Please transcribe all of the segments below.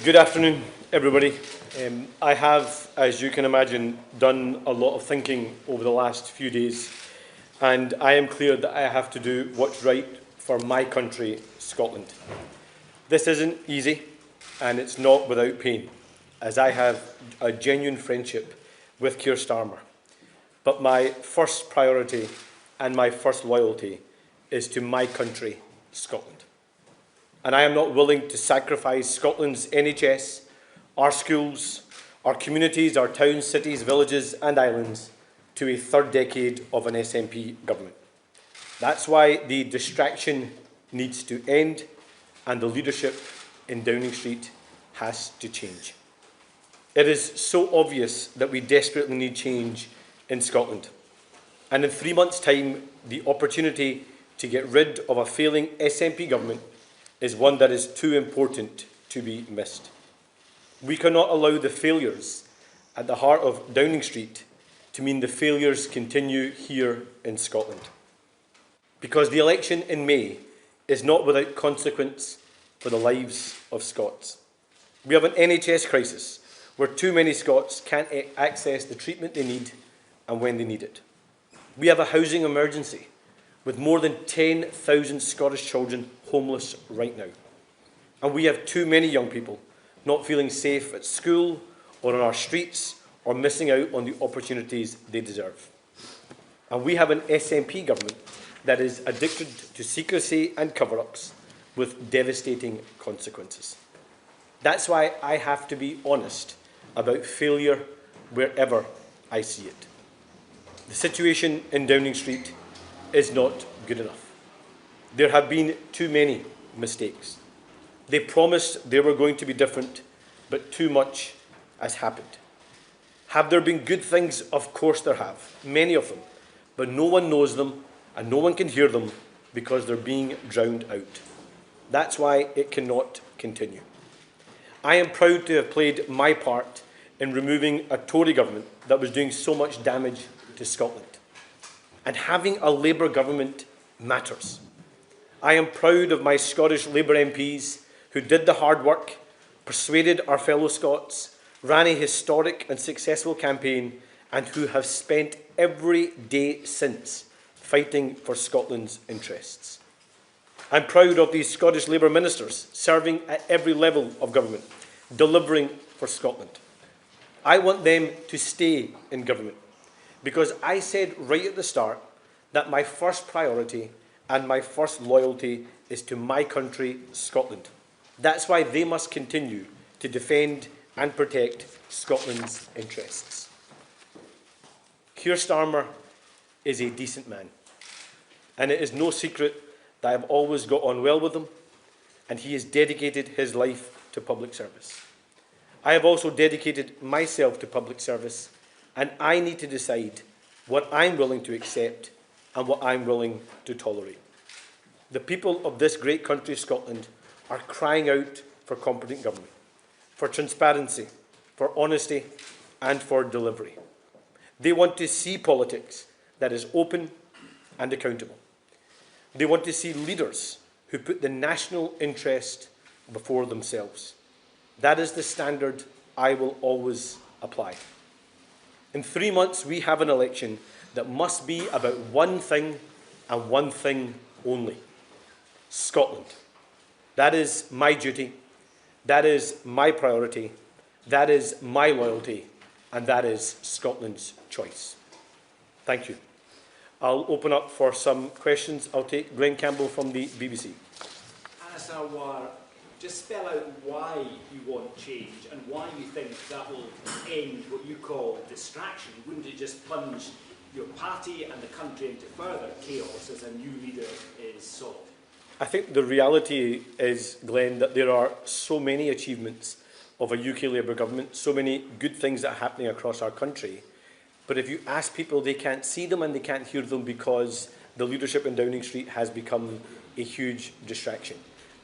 Good afternoon, everybody. I have, as you can imagine, done a lot of thinking over the last few days, and I am clear that I have to do what's right for my country, Scotland. This isn't easy, and it's not without pain, as I have a genuine friendship with Keir Starmer. But my first priority and my first loyalty is to my country, Scotland. And I am not willing to sacrifice Scotland's NHS, our schools, our communities, our towns, cities, villages and islands to a third decade of an SNP government. That's why the distraction needs to end and the leadership in Downing Street has to change. It is so obvious that we desperately need change in Scotland. And in 3 months' time, the opportunity to get rid of a failing SNP government is one that is too important to be missed. We cannot allow the failures at the heart of Downing Street to mean the failures continue here in Scotland. Because the election in May is not without consequence for the lives of Scots. We have an NHS crisis where too many Scots can't access the treatment they need and when they need it. We have a housing emergency with more than 10,000 Scottish children homeless right now. And we have too many young people not feeling safe at school or on our streets or missing out on the opportunities they deserve. And we have an SNP government that is addicted to secrecy and cover-ups with devastating consequences. That's why I have to be honest about failure wherever I see it. The situation in Downing Street is not good enough. There have been too many mistakes. They promised they were going to be different, but too much has happened. Have there been good things? Of course there have, many of them, but no one knows them and no one can hear them because they're being drowned out. That's why it cannot continue. I am proud to have played my part in removing a Tory government that was doing so much damage to Scotland. And having a Labour government matters. I am proud of my Scottish Labour MPs who did the hard work, persuaded our fellow Scots, ran a historic and successful campaign, and who have spent every day since fighting for Scotland's interests. I'm proud of these Scottish Labour ministers serving at every level of government, delivering for Scotland. I want them to stay in government because I said right at the start that my first priority and my first loyalty is to my country, Scotland. That's why they must continue to defend and protect Scotland's interests. Keir Starmer is a decent man, and it is no secret that I have always got on well with him, and he has dedicated his life to public service. I have also dedicated myself to public service, and I need to decide what I'm willing to accept and what I'm willing to tolerate. The people of this great country, Scotland, are crying out for competent government, for transparency, for honesty, and for delivery. They want to see politics that is open and accountable. They want to see leaders who put the national interest before themselves. That is the standard I will always apply. In 3 months, we have an election that must be about one thing and one thing only: Scotland. That is my duty, that is my priority, that is my loyalty, and that is Scotland's choice. Thank you. I'll open up for some questions. I'll take Glenn Campbell from the BBC. Anas Sarwar, just spell out why you want change and why you think that will end what you call distraction. Wouldn't it just plunge your party and the country into further chaos as a new leader is sought? I think the reality is, Glenn, that there are so many achievements of a UK Labour government, so many good things that are happening across our country. But if you ask people, they can't see them and they can't hear them because the leadership in Downing Street has become a huge distraction.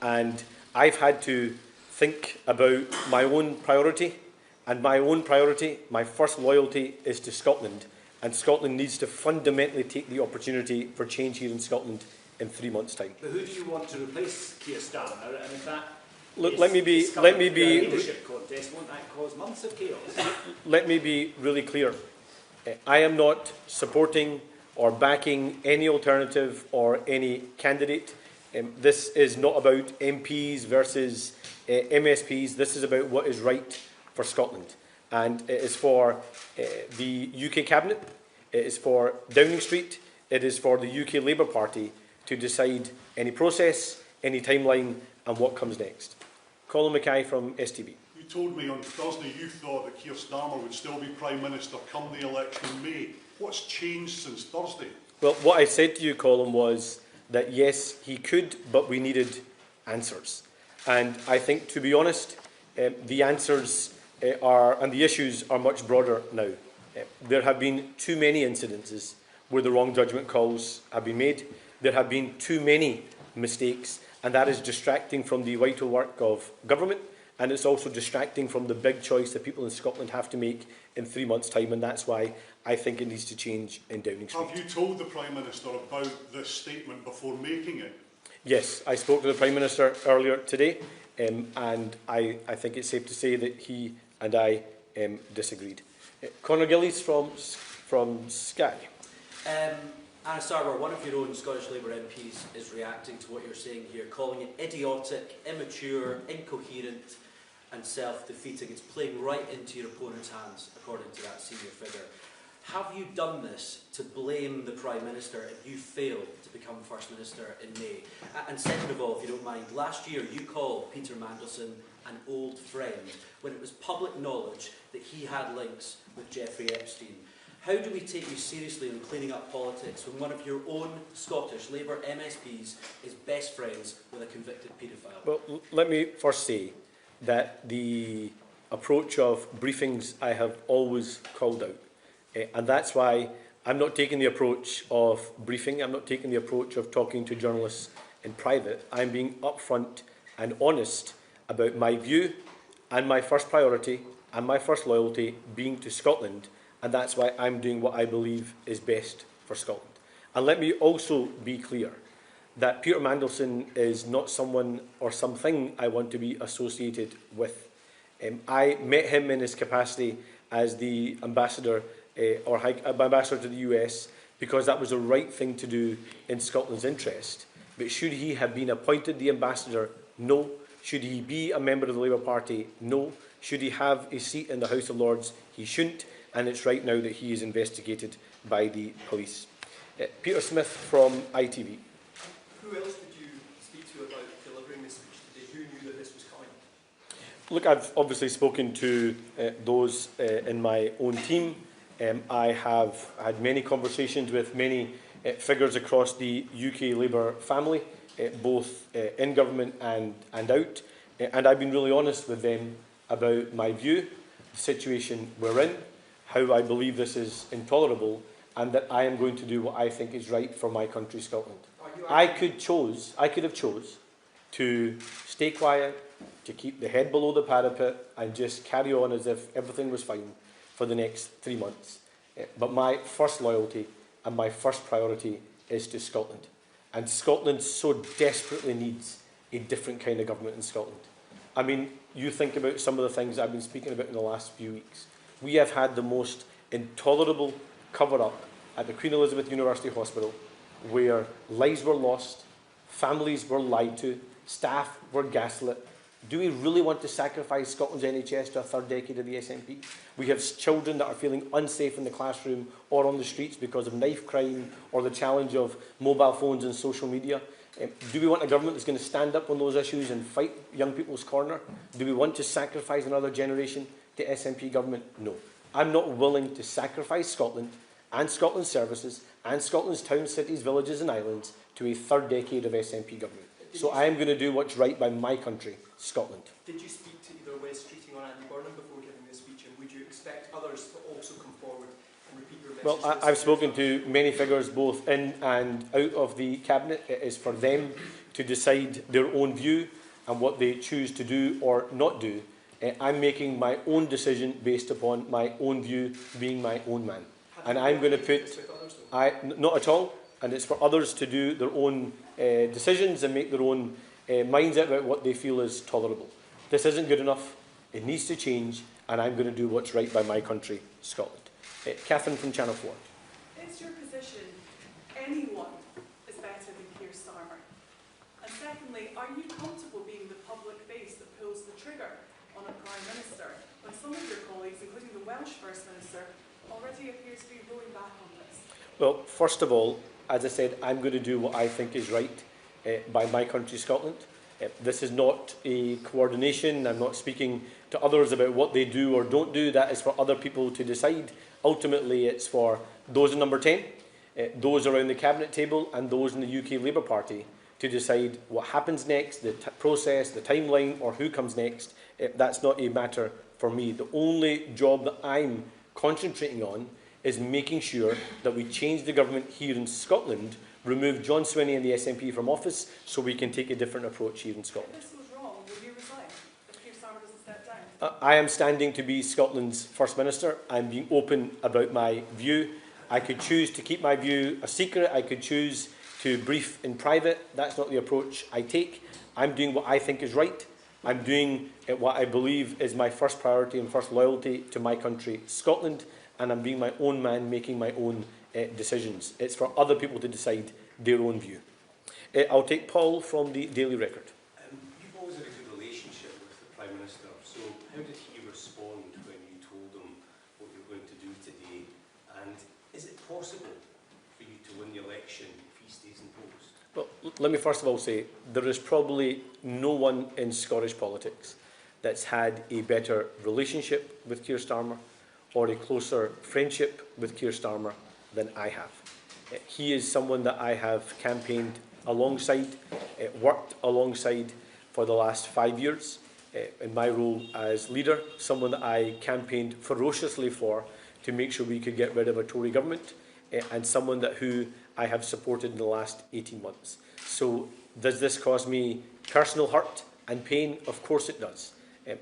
And I've had to think about my own priority, and my own priority, my first loyalty, is to Scotland. And Scotland needs to fundamentally take the opportunity for change here in Scotland in 3 months' time. But who do you want to replace Keir Starmer? And if that Look, let me be leadership contest, won't that cause months of chaos? Let me be really clear. I am not supporting or backing any alternative or any candidate. This is not about MPs versus MSPs. This is about what is right for Scotland. And it is for the UK Cabinet, it is for Downing Street, it is for the UK Labour Party to decide any process, any timeline, and what comes next. Colin Mackay from STB. You told me on Thursday you thought that Keir Starmer would still be Prime Minister come the election in May. What's changed since Thursday? Well, what I said to you, Colin, was that yes, he could, but we needed answers. And I think, to be honest, the answers and the issues are much broader now. There have been too many incidences where the wrong judgment calls have been made. There have been too many mistakes, and that is distracting from the vital work of government, and it's also distracting from the big choice that people in Scotland have to make in 3 months' time, and that's why I think it needs to change in Downing Street. Have you told the Prime Minister about this statement before making it? Yes, I spoke to the Prime Minister earlier today, and I think it's safe to say that he and I disagreed. Conor Gillies from Sky. Anas Sarwar, one of your own Scottish Labour MPs is reacting to what you're saying here, calling it idiotic, immature, incoherent and self-defeating. It's playing right into your opponent's hands, according to that senior figure. Have you done this to blame the Prime Minister if you failed to become First Minister in May? And second of all, if you don't mind, last year you called Peter Mandelson an old friend when it was public knowledge that he had links with Jeffrey Epstein. How do we take you seriously in cleaning up politics when one of your own Scottish Labour MSPs is best friends with a convicted paedophile? Well, let me first say that the approach of briefings I have always called out. And that's why I'm not taking the approach of briefing, I'm not taking the approach of talking to journalists in private. I'm being upfront and honest about my view and my first priority and my first loyalty being to Scotland, and that's why I'm doing what I believe is best for Scotland. And let me also be clear that Peter Mandelson is not someone or something I want to be associated with. I met him in his capacity as the ambassador ambassador to the US because that was the right thing to do in Scotland's interest. But should he have been appointed the ambassador? No. Should he be a member of the Labour Party? No. Should he have a seat in the House of Lords? He shouldn't, and it's right now that he is investigated by the police. Peter Smith from ITV. Who else did you speak to about delivering this speech today? Who knew that this was coming? Look, I've obviously spoken to those in my own team. I have had many conversations with many figures across the UK Labour family, both in government and out. And I've been really honest with them about my view, the situation we're in, how I believe this is intolerable, and that I am going to do what I think is right for my country, Scotland. I could have chose to stay quiet, to keep the head below the parapet and just carry on as if everything was fine for the next 3 months. But my first loyalty and my first priority is to Scotland. And Scotland so desperately needs a different kind of government in Scotland. I mean, you think about some of the things I've been speaking about in the last few weeks. We have had the most intolerable cover-up at the Queen Elizabeth University Hospital, where lives were lost, families were lied to, staff were gaslit. Do we really want to sacrifice Scotland's NHS to a third decade of the SNP? We have children that are feeling unsafe in the classroom or on the streets because of knife crime or the challenge of mobile phones and social media. Do we want a government that's going to stand up on those issues and fight young people's corner? Do we want to sacrifice another generation to SNP government? No. I'm not willing to sacrifice Scotland and Scotland's services and Scotland's towns, cities, villages and islands to a third decade of SNP government. So I am going to do what's right by my country, Scotland. Did you speak to either West Streeting or Andy Burnham before giving this speech, and would you expect others to also come forward and repeat your message? Well, I've spoken to many figures both in and out of the Cabinet. It is for them to decide their own view and what they choose to do or not do. I'm making my own decision based upon my own view, being my own man. And I'm going to put... Not at all. And it's for others to do their own decisions and make their own minds up about what they feel is tolerable. This isn't good enough. It needs to change, and I'm going to do what's right by my country, Scotland. Catherine from Channel 4. Is your position anyone is better than Keir Starmer? And secondly, are you comfortable being the public face that pulls the trigger on a Prime Minister when some of your colleagues, including the Welsh First Minister, already appears to be rolling back on this? Well, first of all, as I said, I'm going to do what I think is right by my country, Scotland. This is not a coordination. I'm not speaking to others about what they do or don't do. That is for other people to decide. Ultimately, it's for those in number 10, those around the Cabinet table and those in the UK Labour Party to decide what happens next, the process, the timeline, or who comes next. That's not a matter for me. The only job that I'm concentrating on is making sure that we change the government here in Scotland, remove John Swinney and the SNP from office so we can take a different approach here in Scotland. If this was wrong, would you resign if Keir Starmer doesn't step down? I am standing to be Scotland's First Minister. I'm being open about my view. I could choose to keep my view a secret. I could choose to brief in private. That's not the approach I take. I'm doing what I think is right. I'm doing what I believe is my first priority and first loyalty to my country, Scotland. And I'm being my own man, making my own decisions. It's for other people to decide their own view. I'll take Paul from the Daily Record. You've always had a good relationship with the Prime Minister, so how did he respond when you told him what you're going to do today? And is it possible for you to win the election if he stays in post? Well, let me first of all say, there is probably no one in Scottish politics that's had a better relationship with Keir Starmer or a closer friendship with Keir Starmer than I have. He is someone that I have campaigned alongside, worked alongside for the last 5 years in my role as leader, someone that I campaigned ferociously for to make sure we could get rid of a Tory government, and someone who I have supported in the last 18 months. So does this cause me personal hurt and pain? Of course it does.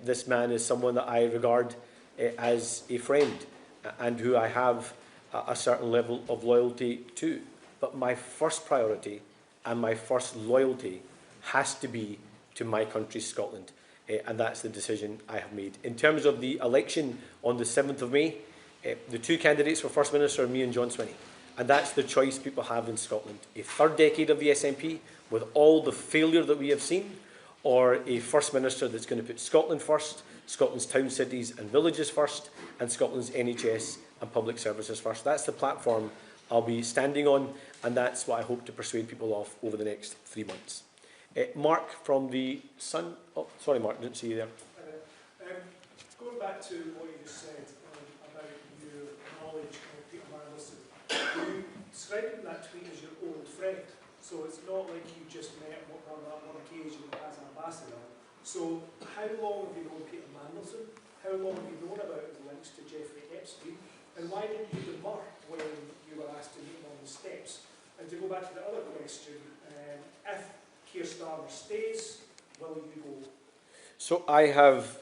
This man is someone that I regard as a friend and who I have a certain level of loyalty to. But my first priority and my first loyalty has to be to my country, Scotland. And that's the decision I have made. In terms of the election on the 7th of May, the two candidates for First Minister are me and John Swinney. And that's the choice people have in Scotland. A third decade of the SNP with all the failure that we have seen, or a First Minister that's going to put Scotland first, Scotland's towns, cities and villages first, and Scotland's NHS and public services first. That's the platform I'll be standing on, and that's what I hope to persuade people of over the next 3 months. Mark from the Sun. Oh, sorry, Mark, didn't see you there. Going back to what you just said about your knowledge of Peter Mandelson, you described in that tweet as your old friend. So it's not like you just met on one occasion as an ambassador. So how long have you known Peter Mandelson? How long have you known about his links to Jeffrey Epstein? And why didn't you demur when you were asked to meet him on the steps? And to go back to the other question, if Keir Starmer stays, will you go? So I have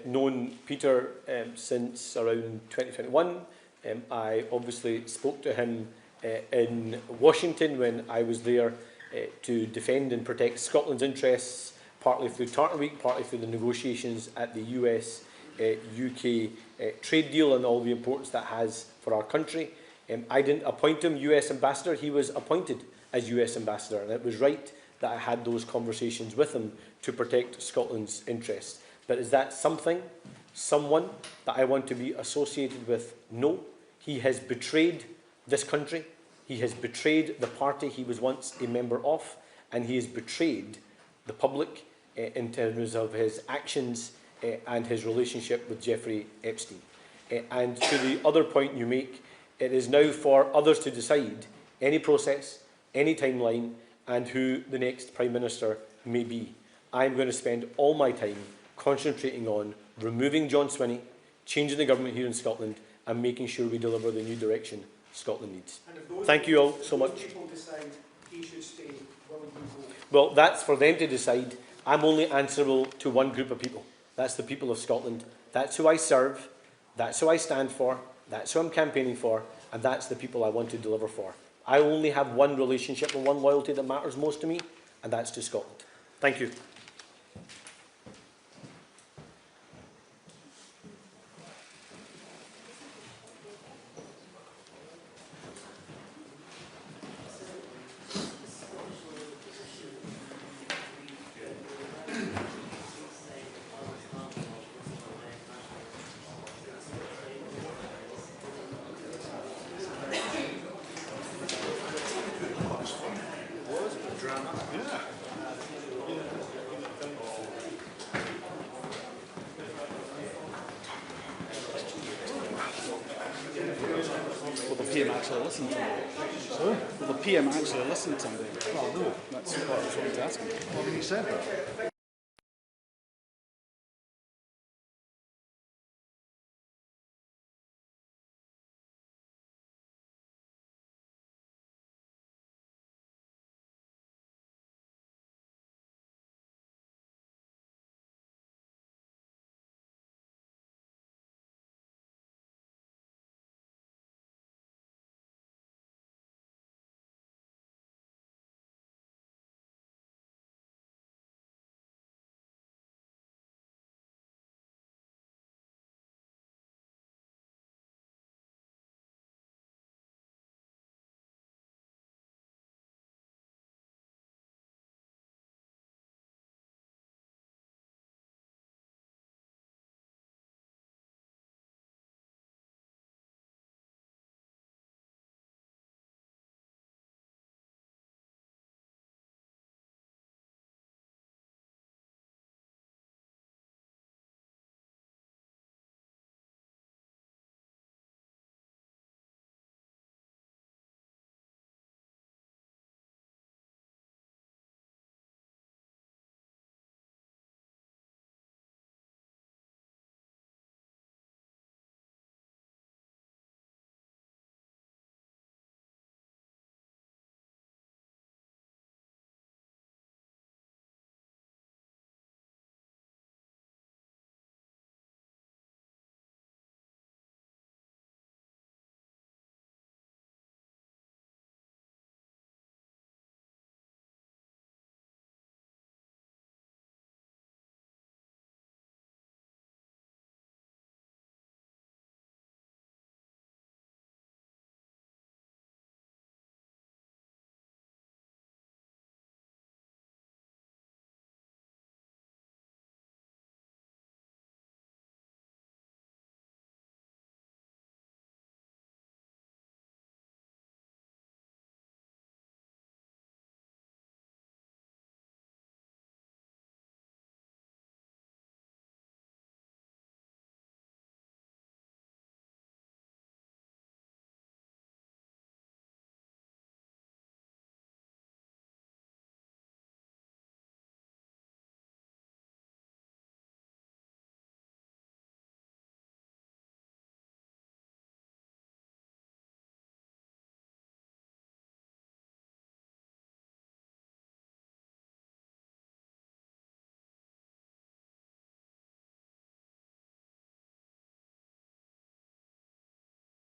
known Peter since around 2021. I obviously spoke to him in Washington when I was there to defend and protect Scotland's interests, partly through Tartan Week, partly through the negotiations at the US-UK trade deal and all the importance that has for our country. I didn't appoint him US ambassador, he was appointed as US ambassador, and it was right that I had those conversations with him to protect Scotland's interests. But is that someone that I want to be associated with? No. He has betrayed this country. He has betrayed the party he was once a member of, and he has betrayed the public in terms of his actions and his relationship with Jeffrey Epstein. And to the other point you make, it is now for others to decide any process, any timeline, and who the next Prime Minister may be. I'm going to spend all my time concentrating on removing John Swinney, changing the government here in Scotland, and making sure we deliver the new direction Scotland needs. Thank you all so much. People decide he should stay, will you go? Well, that's for them to decide. I'm only answerable to one group of people. That's the people of Scotland. That's who I serve. That's who I stand for. That's who I'm campaigning for. And that's the people I want to deliver for. I only have one relationship and one loyalty that matters most to me, and that's to Scotland. Thank you. Will the PM actually listen to me? Sorry? Will the PM actually listen to me? Well, no. That's what I was trying to ask him. Well, when you said that.